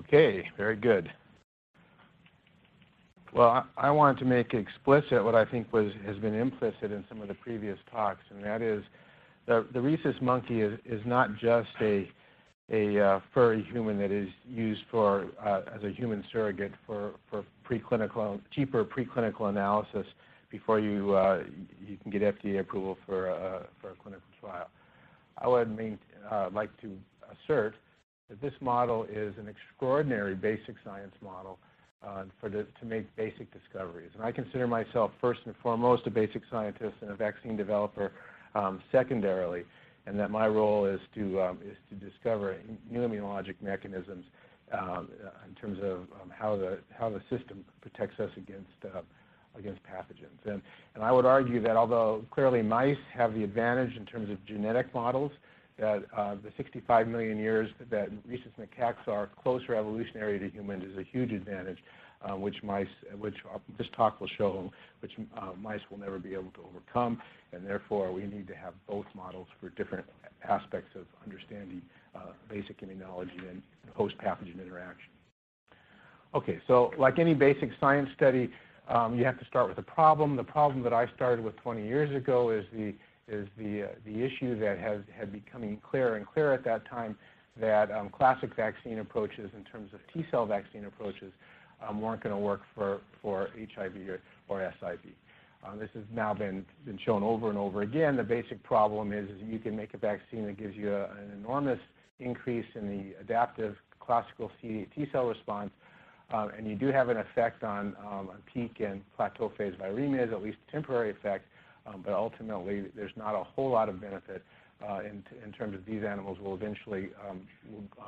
Okay, very good. Well, I want to make explicit what I think has been implicit in some of the previous talks, and that is the Rhesus monkey is not just a furry human that is used for as a human surrogate for cheaper preclinical analysis before you can get FDA approval for a clinical trial. I would like to assert that this model is an extraordinary basic science model to make basic discoveries. And I consider myself first and foremost a basic scientist and a vaccine developer secondarily, and that my role is to discover new immunologic mechanisms in terms of how the system protects us against pathogens. And I would argue that although clearly mice have the advantage in terms of genetic models, that the 65 million years that Rhesus macaques are closer evolutionary to humans is a huge advantage, which this talk will show, which mice will never be able to overcome, and therefore we need to have both models for different aspects of understanding basic immunology and host-pathogen interaction. Okay, so like any basic science study, you have to start with a problem. The problem that I started with 20 years ago is the issue that had becoming clearer and clearer at that time, that classic vaccine approaches in terms of T-cell vaccine approaches weren't going to work for HIV or SIV. This has now been shown over and over again. The basic problem is you can make a vaccine that gives you an enormous increase in the adaptive classical CD8 T-cell response, and you do have an effect on peak and plateau phase viremias, at least a temporary effect, but ultimately there's not a whole lot of benefit in terms of these animals will eventually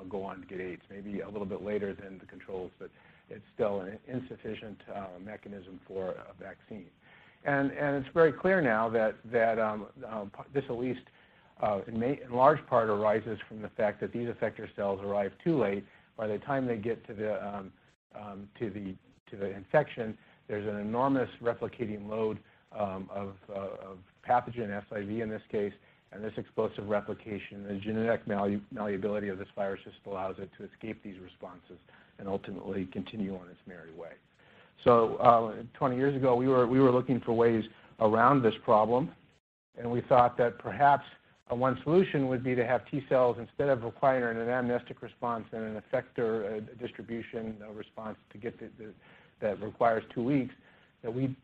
go on to get AIDS, maybe a little bit later than the controls, but it's still an insufficient mechanism for a vaccine. And it's very clear now that this at least in large part arises from the fact that these effector cells arrive too late. By the time they get to the infection, there's an enormous replicating load of pathogen, SIV in this case, and this explosive replication, the genetic malleability of this virus just allows it to escape these responses and ultimately continue on its merry way. So 20 years ago, we were looking for ways around this problem, and we thought that perhaps one solution would be to have T cells, instead of requiring an amnestic response and an effector distribution response to get that requires 2 weeks, that we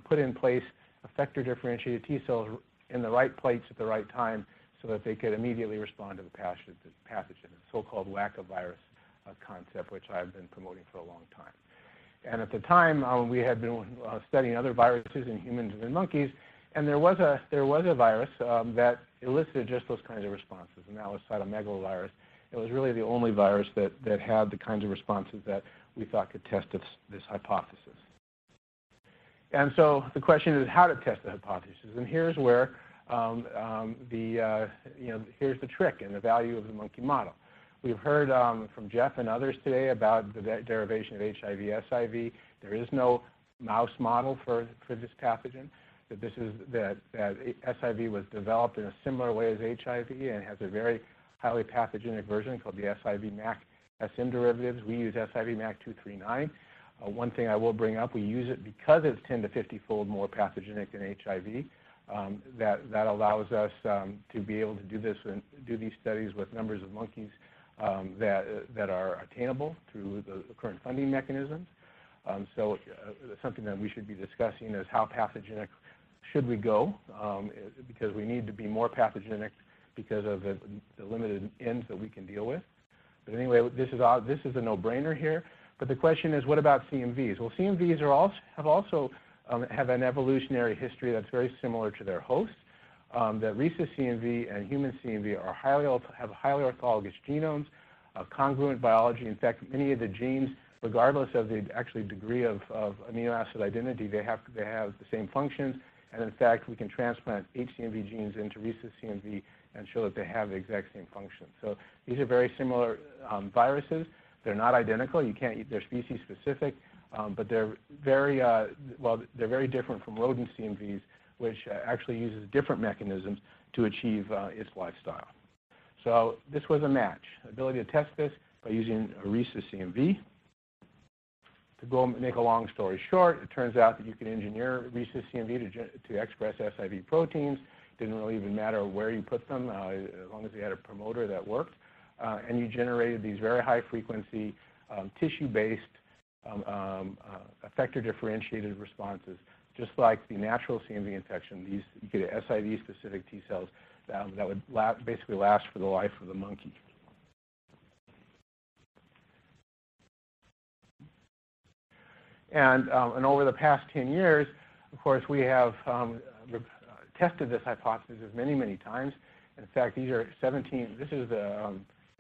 put in place effector differentiated T cells in the right place at the right time so that they could immediately respond to the pathogen, the so-called whack virus concept, which I've been promoting for a long time. And at the time, we had been studying other viruses in humans and in monkeys, and there was a virus that elicited just those kinds of responses, and that was cytomegalovirus. It was really the only virus that had the kinds of responses that we thought could test this hypothesis. And so the question is how to test the hypothesis, and here's where here's the trick and the value of the monkey model. We've heard from Jeff and others today about the derivation of HIV/SIV. There is no mouse model for this pathogen. That SIV was developed in a similar way as HIV and has a very highly pathogenic version called the SIV-MAC SM derivatives. We use SIV-MAC239. One thing I will bring up, we use it because it's 10 to 50-fold more pathogenic than HIV. That allows us to be able to do these studies with numbers of monkeys that are attainable through the current funding mechanisms. So something that we should be discussing is how pathogenic should we go, because we need to be more pathogenic because of the limited ends that we can deal with. But anyway, this is a no-brainer here. But the question is, what about CMVs? Well, CMVs have an evolutionary history that's very similar to their hosts. That Rhesus CMV and human CMV have highly orthologous genomes, congruent biology. In fact, many of the genes, regardless of the degree of amino acid identity, they have the same functions. And in fact, we can transplant HCMV genes into Rhesus CMV and show that they have the exact same function. So these are very similar viruses. They're not identical. They're species specific, but they're very different from rodent CMVs, which actually uses different mechanisms to achieve its lifestyle. So this was a match, ability to test this, by using a Rhesus CMV. To make a long story short, it turns out that you can engineer Rhesus CMV to express SIV proteins. It didn't really even matter where you put them, as long as you had a promoter that worked. And you generated these very high frequency, tissue-based, effector-differentiated responses, just like the natural CMV infection. You get SIV-specific T cells that would basically last for the life of the monkey. And over the past 10 years, of course, we have tested this hypothesis many, many times. In fact, these are 17, this is the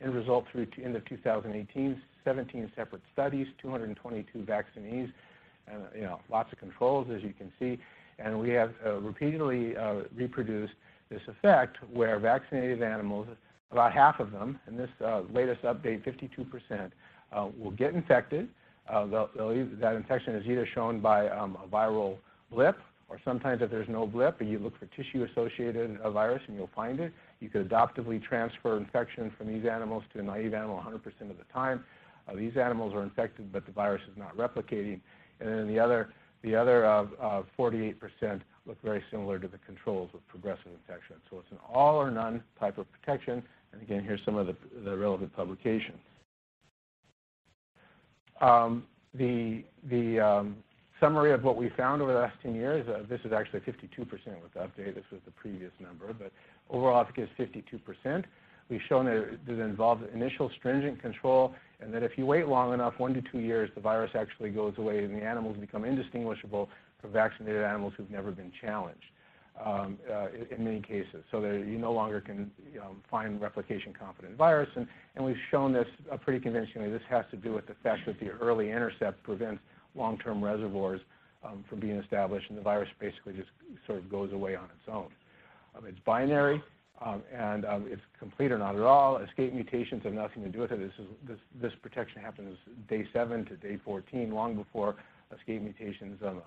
end result through to end of 2018, 17 separate studies, 222 vaccinees, and lots of controls, as you can see. And we have repeatedly reproduced this effect where vaccinated animals, about half of them, in this latest update, 52%, will get infected. That infection is either shown by a viral blip, or sometimes if there's no blip, you look for tissue-associated virus and you'll find it. You could adoptively transfer infection from these animals to a naive animal 100% of the time. These animals are infected, but the virus is not replicating. And then the other 48% look very similar to the controls with progressive infection. So it's an all or none type of protection. And again, here's some of the relevant publications. The summary of what we found over the last 10 years, this is actually 52% with the update. This was the previous number, but overall efficacy is 52%. We've shown that it involves initial stringent control, and that if you wait long enough, 1 to 2 years, the virus actually goes away and the animals become indistinguishable from vaccinated animals who've never been challenged in many cases. So you no longer can find replication-competent virus, and we've shown this pretty convincingly. This has to do with the fact that the early intercept prevents long-term reservoirs from being established, and the virus basically just sort of goes away on its own. It's binary, and it's complete or not at all. Escape mutations have nothing to do with it. This protection happens day 7 to day 14, long before escape mutations are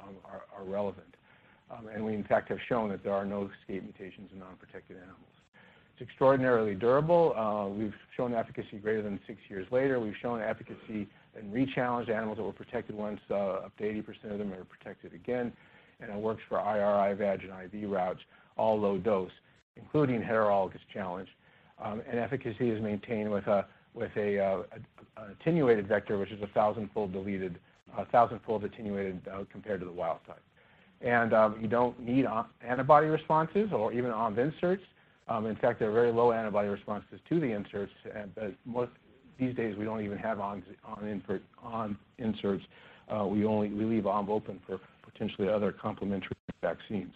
relevant. And we, in fact, have shown that there are no escape mutations in non-protected animals. It's extraordinarily durable. We've shown efficacy greater than 6 years later. We've shown efficacy in rechallenged animals that were protected once. Up to 80% of them are protected again. And it works for IR, IVAG, and IV routes, all low dose, including heterologous challenge. And efficacy is maintained with an attenuated vector, which is 1,000-fold deleted, 1,000-fold attenuated compared to the wild type. And you don't need antibody responses or even on inserts. In fact, there are very low antibody responses to the inserts. But these days, we don't even have on inserts. We leave ONV open for potentially other complementary vaccines.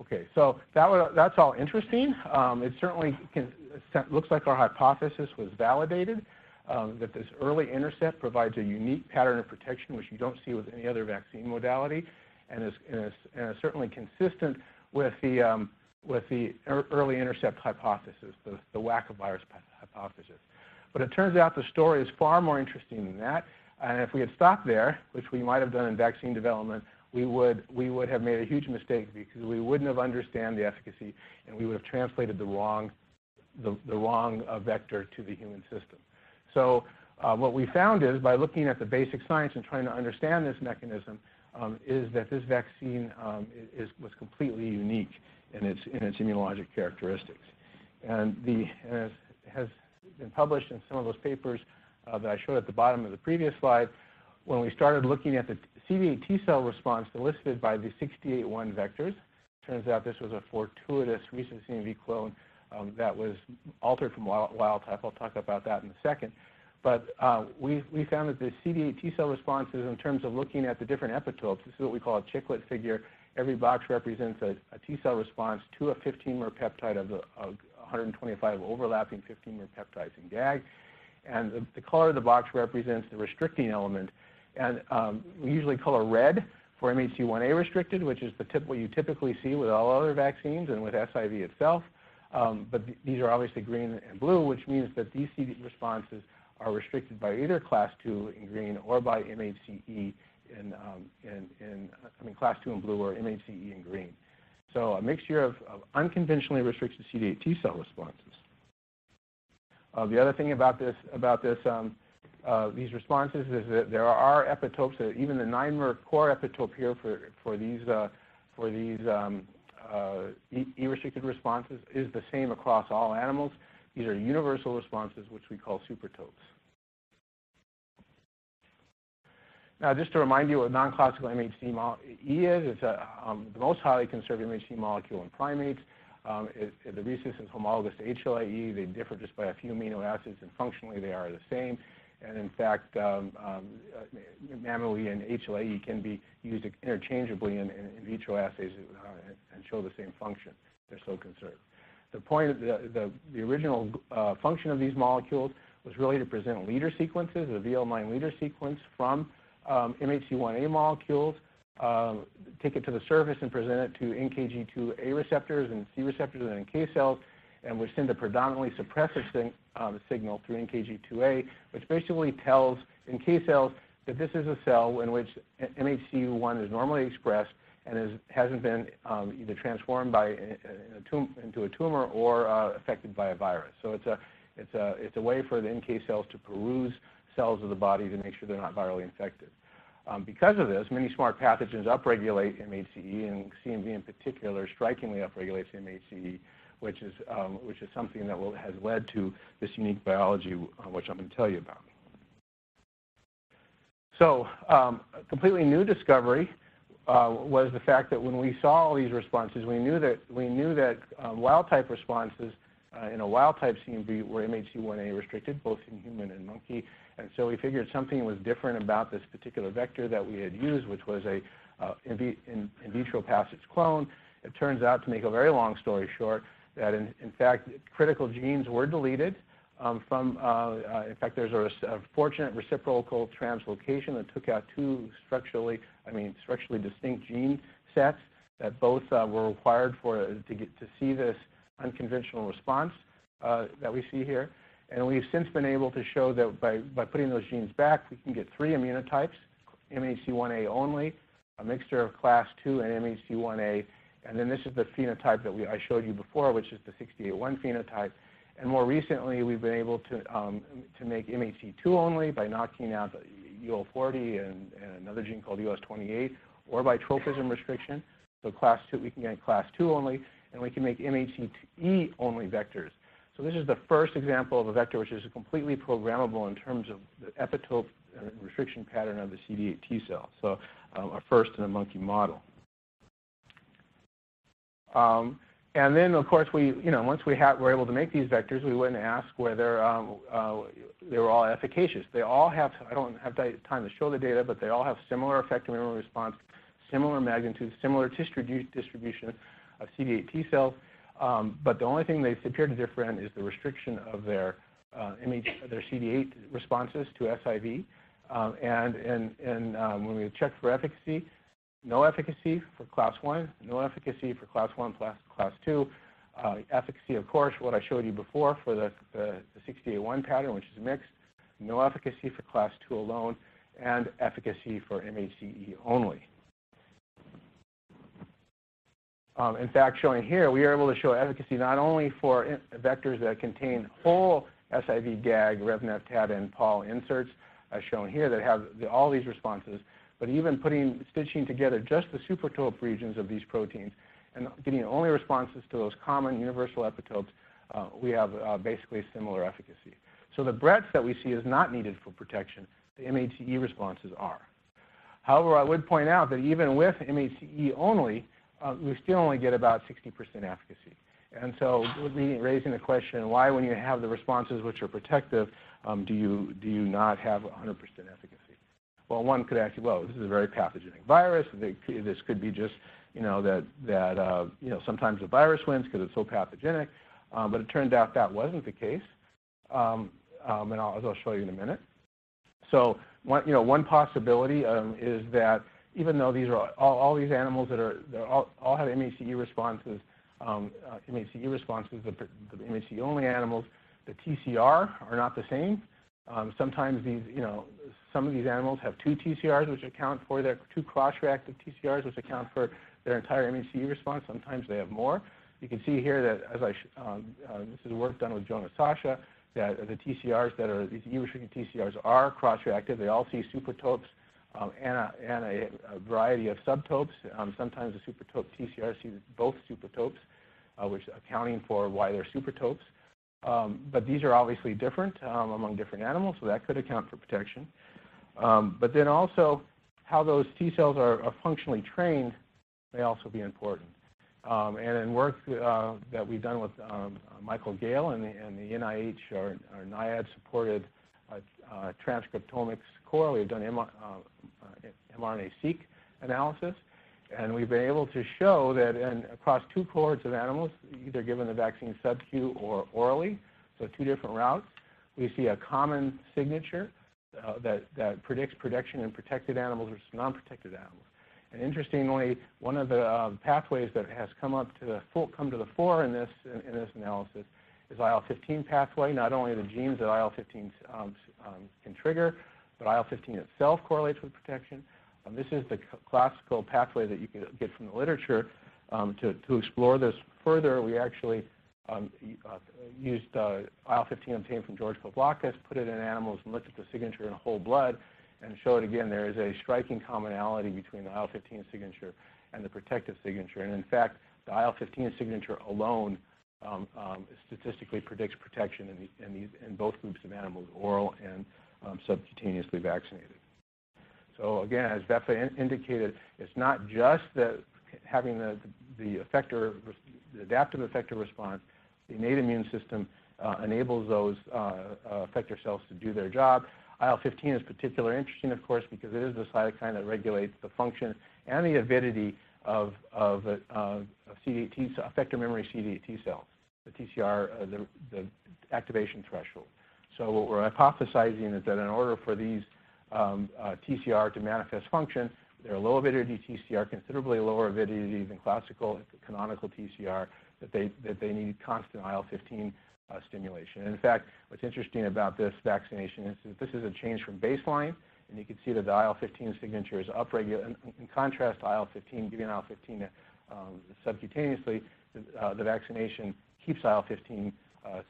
Okay, so that's all interesting. It certainly looks like our hypothesis was validated. That this early intercept provides a unique pattern of protection, which you don't see with any other vaccine modality, and is certainly consistent with the early intercept hypothesis, the whack-a-virus hypothesis. But it turns out the story is far more interesting than that. And if we had stopped there, which we might have done in vaccine development, we would have made a huge mistake, because we wouldn't have understood the efficacy, and we would have translated the wrong vector to the human system. So what we found is, by looking at the basic science and trying to understand this mechanism, is that this vaccine was completely unique in its immunologic characteristics. And it has been published in some of those papers that I showed at the bottom of the previous slide. When we started looking at the CD8 T cell response elicited by the 68-1 vectors, turns out this was a fortuitous Rhesus CMV clone that was altered from wild type. I'll talk about that in a second. But we found that the CD8 T cell responses, in terms of looking at the different epitopes, this is what we call a chiclet figure. Every box represents a T cell response to a 15-mer peptide of 125 overlapping 15-mer peptides in GAG. And the color of the box represents the restricting element. And we usually color red for MHC1A restricted, which is what you typically see with all other vaccines and with SIV itself. But these are obviously green and blue, which means that these CD responses are restricted by either class 2 in green or by MHCE class 2 in blue or MHCE in green. So a mixture of unconventionally restricted CD8 T cell responses. The other thing about these responses is that there are epitopes. Even the 9-mer core epitope here for these E-restricted responses is the same across all animals. These are universal responses, which we call supertopes. Now, just to remind you what non-classical MHC is, it's the most highly conserved MHC molecule in primates. The rhesus is homologous to HLA-E. They differ just by a few amino acids, and functionally they are the same. And in fact, MAMO-E and HLA-E can be used interchangeably in vitro assays and show the same function. They're so conserved. The point, the original function of these molecules was really to present leader sequences, a VL9 leader sequence from MHC1A molecules, take it to the surface and present it to NKG2A receptors and C receptors and NK cells, and we send a predominantly suppressive signal through NKG2A, which basically tells NK cells that this is a cell in which MHC1 is normally expressed and hasn't been either transformed into a tumor or affected by a virus. So it's a way for the NK cells to peruse cells of the body to make sure they're not virally infected. Because of this, many smart pathogens upregulate MHCE, and CMV in particular strikingly upregulates MHCE, which is something that has led to this unique biology, which I'm going to tell you about. So, a completely new discovery was the fact that when we saw all these responses, we knew that wild-type responses in a wild-type CMV were MHC1A restricted, both in human and monkey. And so we figured something was different about this particular vector that we had used, which was a in vitro passage clone. It turns out, to make a very long story short, that in fact critical genes were deleted in fact, there's a fortunate reciprocal translocation that took out two structurally distinct gene sets that both were required to see this unconventional response that we see here. And we've since been able to show that by putting those genes back, we can get 3 immunotypes, MHC1A only, a mixture of class 2 and MHC1A, and then this is the phenotype that I showed you before, which is the 68-1 phenotype. And more recently, we've been able to make MHC2 only by knocking out the UL40 and another gene called US28, or by tropism restriction. So class 2, we can get class 2 only, and we can make MHC-E only vectors. So this is the first example of a vector which is completely programmable in terms of the epitope and restriction pattern of the CD8 T cell. So our first in a monkey model. And then, of course, once we were able to make these vectors, we went and asked whether they were all efficacious. They all have, I don't have time to show the data, but they all have similar effector memory response, similar magnitude, similar distribution of CD8 T cells. But the only thing they appear to differ in is the restriction of their CD8 responses to SIV. When we checked for efficacy, no efficacy for class 1, no efficacy for class 1 plus class 2. Efficacy, of course, what I showed you before for the 68-1 pattern, which is mixed. No efficacy for class 2 alone, and efficacy for MHCE only. In fact, showing here, we are able to show efficacy not only for vectors that contain whole SIV, GAG, RevNev, TAB, and POL inserts, as shown here, that have all these responses, but even stitching together just the supertope regions of these proteins and getting only responses to those common universal epitopes, we have basically similar efficacy. So the breadth that we see is not needed for protection. The MHCE responses are. However, I would point out that even with MHCE only, we still only get about 60% efficacy. And so raising the question, why when you have the responses which are protective, do you not have 100% efficacy? Well, one could ask, well, this is a very pathogenic virus. This could be just, sometimes the virus wins because it's so pathogenic. But it turned out that wasn't the case. And I'll show you in a minute. So one possibility is that even though these are all these animals that all have MHCE responses, the MHCE only animals, the TCR are not the same. Sometimes some of these animals have 2 TCRs, which account for their 2 cross-reactive TCRs, which account for their entire MHCE response. Sometimes they have more. You can see here that this is work done with Jonas Sasha, that the TCRs that are, these E-restricted TCRs are cross-reactive. They all see supertopes and a variety of subtopes. Sometimes the supertope TCR sees both supertopes, which is accounting for why they're supertopes. But these are obviously different among different animals, so that could account for protection. But then also, how those T cells are functionally trained may also be important. And in work that we've done with Michael Gale and the NIH, our NIAID-supported transcriptomics core, we've done mRNA-seq analysis. And we've been able to show that across 2 cohorts of animals, either given the vaccine sub-Q or orally, so 2 different routes, we see a common signature that predicts protection in protected animals versus non-protected animals. And interestingly, one of the pathways that has come to the fore in this analysis is IL15 pathway. Not only the genes that IL15 can trigger, but IL15 itself correlates with protection. This is the classical pathway that you can get from the literature. To explore this further, we actually used IL15 obtained from George Pavlakis, put it in animals, and looked at the signature in whole blood, and showed again there is a striking commonality between the IL15 signature and the protective signature. And in fact, the IL15 signature alone statistically predicts protection in both groups of animals, oral and subcutaneously vaccinated. So again, as Vefa indicated, it's not just that having the adaptive effector response. The innate immune system enables those effector cells to do their job. IL-15 is particularly interesting, of course, because it is the cytokine that regulates the function and the avidity of CD8 T, effector memory CD8 T cells, the TCR, the activation threshold. So what we're hypothesizing is that in order for these TCR to manifest function, they're a low avidity TCR, considerably lower avidity than classical canonical TCR, that they need constant IL-15 stimulation. And in fact, what's interesting about this vaccination is that this is a change from baseline, and you can see that the IL-15 signature is upregulated. In contrast to IL-15, giving IL-15 subcutaneously, the vaccination keeps IL-15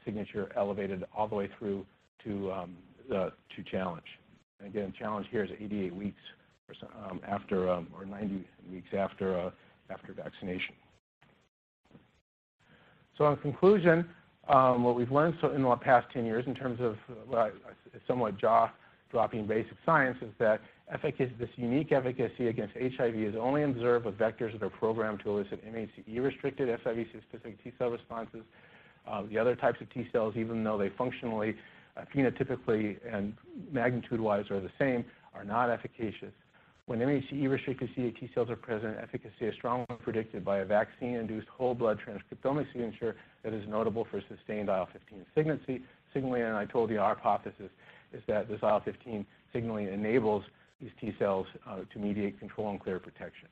signature elevated all the way through to challenge. And again, challenge here is 88 weeks after, or 90 weeks after vaccination. So in conclusion, what we've learned in the past 10 years in terms of somewhat jaw-dropping basic science is that this unique efficacy against HIV is only observed with vectors that are programmed to elicit MHC-E-restricted SIV-specific T cell responses. The other types of T cells, even though they functionally, phenotypically, and magnitude-wise are the same, are not efficacious. When MHC-E-restricted CD8 T cells are present, efficacy is strongly predicted by a vaccine-induced whole blood transcriptomic signature that is notable for sustained IL-15 signaling. And I told you our hypothesis is that this IL-15 signaling enables these T cells to mediate control and clear protection.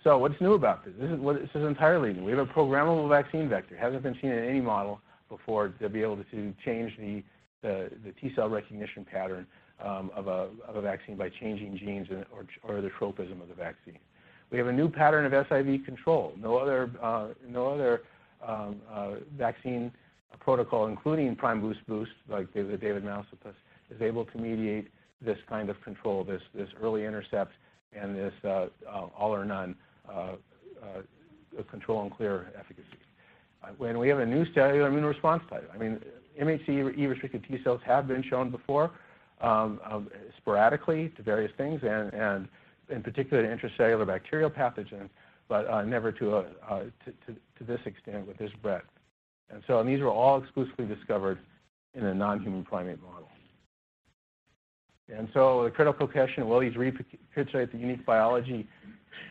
So what's new about this? This is entirely new. We have a programmable vaccine vector. It hasn't been seen in any model before to be able to change the T cell recognition pattern of a vaccine by changing genes or the tropism of the vaccine. We have a new pattern of SIV control. No other vaccine protocol, including prime boost, like the David Mousopus, is able to mediate this kind of control, this early intercept and this all or none control and clear efficacy. When we have a new cellular immune response type, I mean, MHC-E-restricted T cells have been shown before, sporadically to various things, and in particular to intracellular bacterial pathogens, but never to this extent with this breadth. And these were all exclusively discovered in a non-human primate model. And so the critical question, will these recapitulate the unique biology?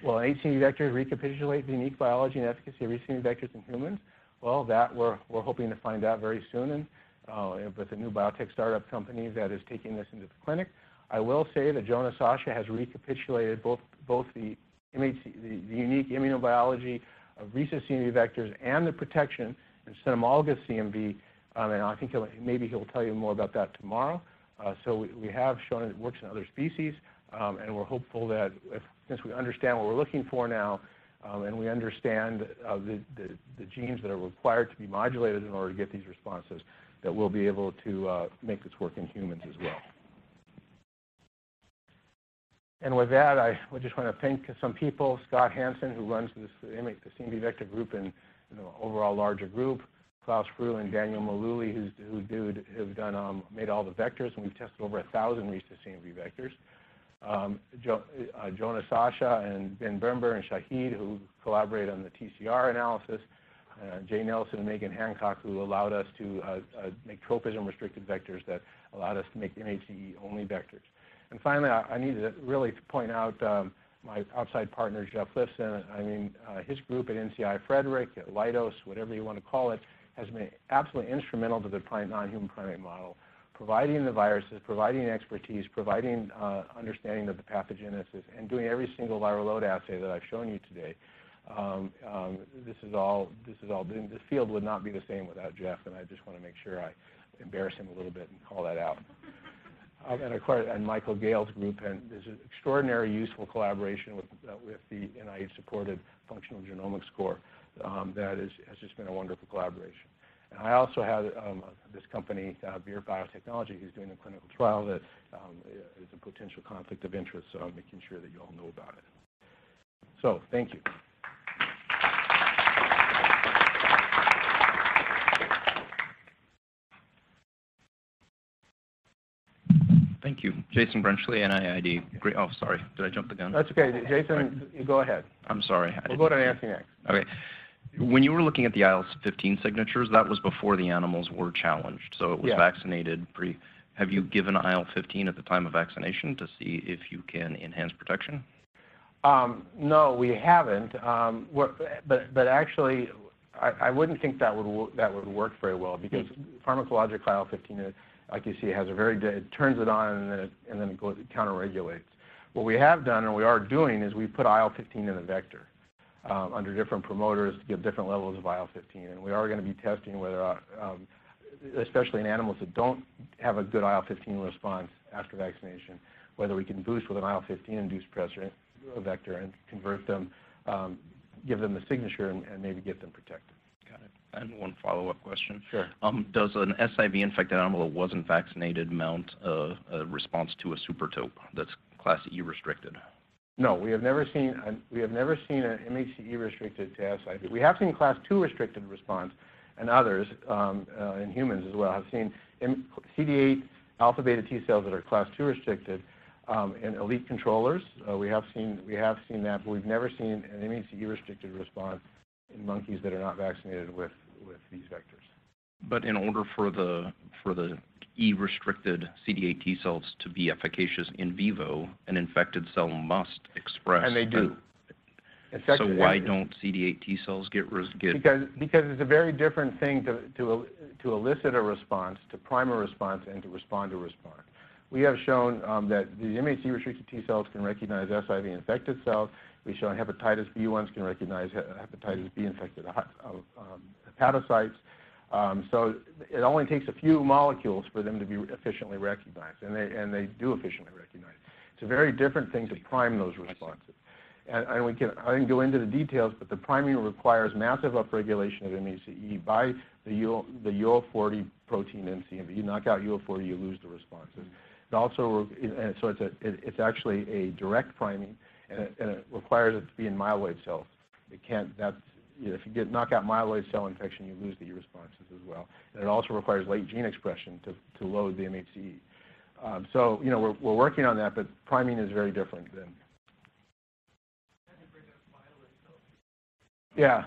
Will HCV vectors recapitulate the unique biology and efficacy of HCV vectors in humans? Well, that we're hoping to find out very soon with a new biotech startup company that is taking this into the clinic. I will say that Jonas Sasha has recapitulated both the unique immunobiology of Rhesus CMV vectors and the protection in cynomolgus CMV, and I think maybe he'll tell you more about that tomorrow. So we have shown it works in other species, and we're hopeful that since we understand what we're looking for now, and we understand the genes that are required to be modulated in order to get these responses, that we'll be able to make this work in humans as well. And with that, I just want to thank some people, Scott Hansen, who runs the CMV vector group in the overall larger group, Klaus Frew and Daniel Maluli, who've done made all the vectors, and we've tested over 1,000 Rhesus CMV vectors. Jonas Sasha and Ben Bember and Shahid, who collaborate on the TCR analysis, Jay Nelson and Megan Hancock, who allowed us to make tropism-restricted vectors that allowed us to make MHCE-only vectors. And finally, I need to really point out my outside partner, Jeff Lifson. I mean, his group at NCI Frederick, at Leidos, whatever you want to call it, has been absolutely instrumental to the non-human primate model, providing the viruses, providing expertise, providing understanding of the pathogenesis, and doing every single viral load assay that I've shown you today. This field would not be the same without Jeff, and I just want to make sure I embarrass him a little bit and call that out. And of course, and Michael Gale's group, and there's an extraordinary useful collaboration with the NIH-supported functional genomics core that has just been a wonderful collaboration. And I also have this company, Beer Biotechnology, who's doing a clinical trial that is a potential conflict of interest, so I'm making sure that you all know about it. So, thank you. Thank you. Jason Brenchley, NIID. Great. Oh, sorry. Did I jump the gun? That's okay. Jason, you go ahead. I'm sorry. We'll go to Nancy next. Okay. When you were looking at the IL15 signatures, that was before the animals were challenged. So it was vaccinated pre. Have you given IL15 at the time of vaccination to see if you can enhance protection? No, we haven't. But actually, I wouldn't think that would work very well, because pharmacological IL15, like you see, has a it turns it on and then it counter-regulates. What we have done and we are doing is we put IL15 in the vector under different promoters to give different levels of IL15, and we are going to be testing whether, especially in animals that don't have a good IL15 response after vaccination, whether we can boost with an IL15-induced vector and convert them, give them the signature, and maybe get them protected. Got it. And one follow-up question. Sure. Does an SIV-infected animal that wasn't vaccinated mount a response to a supertope that's Class E restricted? No, we have never seen an MHCE restricted to SIV. We have seen Class 2 restricted response, and others in humans as well. I've seen CD8 alpha beta T cells that are Class 2 restricted in elite controllers. We have seen that, but we've never seen an MHCE restricted response in monkeys that are not vaccinated with these vectors. But in order for the E-restricted CD8 T cells to be efficacious in vivo, an infected cell must express. And they do. So why don't CD8 T cells get? Because it's a very different thing to elicit a response, to prime a response, and to respond to a response. We have shown that the MHC-restricted T cells can recognize SIV-infected cells. We've shown hepatitis B ones can recognize hepatitis B-infected hepatocytes. So it only takes a few molecules for them to be efficiently recognized, and they do efficiently recognize. It's a very different thing to prime those responses. And I didn't go into the details, but the priming requires massive upregulation of MHCE by the UL40 protein in CMV. You knock out UL40, you lose the responses. It also, so it's actually a direct priming, and it requires it to be in myeloid cells. It can't. If you knock out myeloid cell infection, you lose the E responses as well. And it also requires late gene expression to load the MHCE. So we're working on that, but priming is very different than. Yeah.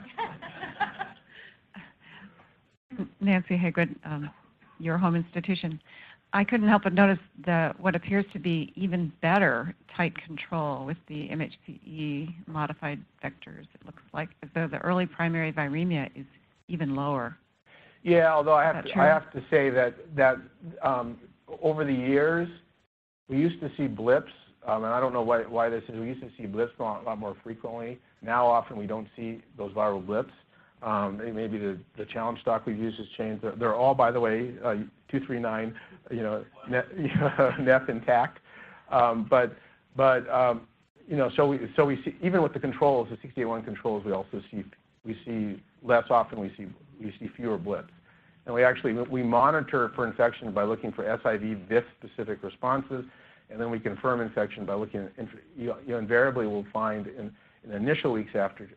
Nancy Haygood, your home institution. I couldn't help but notice what appears to be even better tight control with the MHCE modified vectors. It looks like as though the early primary viremia is even lower. Yeah, although I have to say that over the years we used to see blips, and I don't know why this is. We used to see blips a lot more frequently. Now often we don't see those viral blips. Maybe the challenge stock we've used has changed. They're all, by the way, 239, NEF intact. But so we see, even with the controls, the 68-1 controls, we see less often. We see fewer blips. And we monitor for infection by looking for SIV VIF-specific responses, and then we confirm infection by looking at, you invariably will find in initial weeks after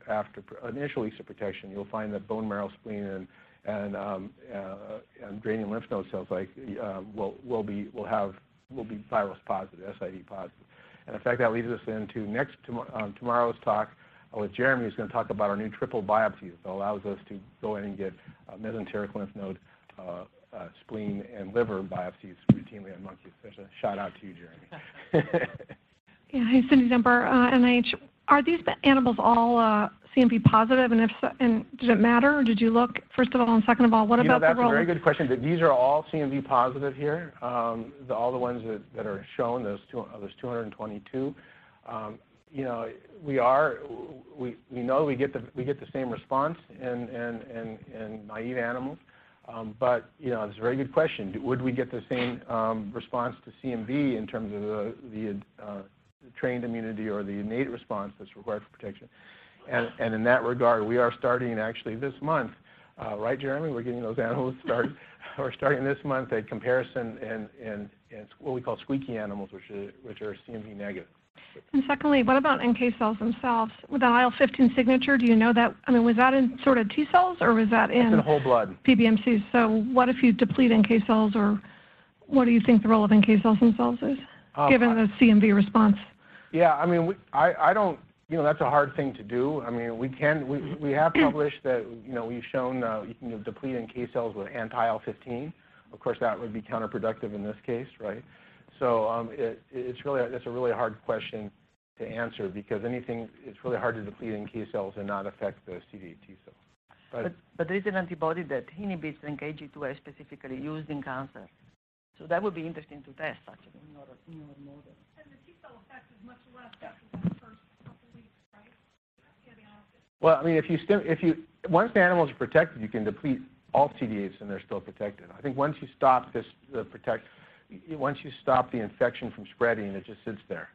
initial weeks of protection, you'll find that bone marrow, spleen, and draining lymph node cells will be virus positive, SIV positive. And in fact, that leads us into tomorrow's talk with Jeremy, who's going to talk about our new triple biopsy that allows us to go in and get mesenteric lymph node, spleen, and liver biopsies routinely on monkeys. There's a shout out to you, Jeremy. Yeah, hey, Cindy Dumper, NIH. Are these animals all CMV positive, and if so, and did it matter? Or did you look, first of all, and second of all, what about the role? That's a very good question. These are all CMV positive here. All the ones that are shown, there's 222. We know we get the same response in naive animals, but it's a very good question. Would we get the same response to CMV in terms of the trained immunity or the innate response that's required for protection? And in that regard, we are starting actually this month, right, Jeremy? We're getting those animals started. We're starting this month a comparison in what we call squeaky animals, which are CMV negative. And secondly, what about NK cells themselves? With the IL15 signature, do you know that? I mean, was that in sort of T cells, or was that in whole blood PBMCs? So what if you deplete NK cells, or what do you think the role of NK cells themselves is, given the CMV response? Yeah, I mean, I don't. That's a hard thing to do. I mean, we have published that. We've shown you can deplete NK cells with anti-IL15. Of course, that would be counterproductive in this case, right? So it's a really hard question to answer, because it's really hard to deplete NK cells and not affect the CD8 T cell. But there is an antibody that inhibits NKG2A specifically used in cancer. So that would be interesting to test, actually, in our model. And the T cell effect is much less after the first couple weeks, right? Well, I mean, once the animals are protected, you can deplete all CD8s and they're still protected. I think once you stop once you stop the infection from spreading, it just sits there.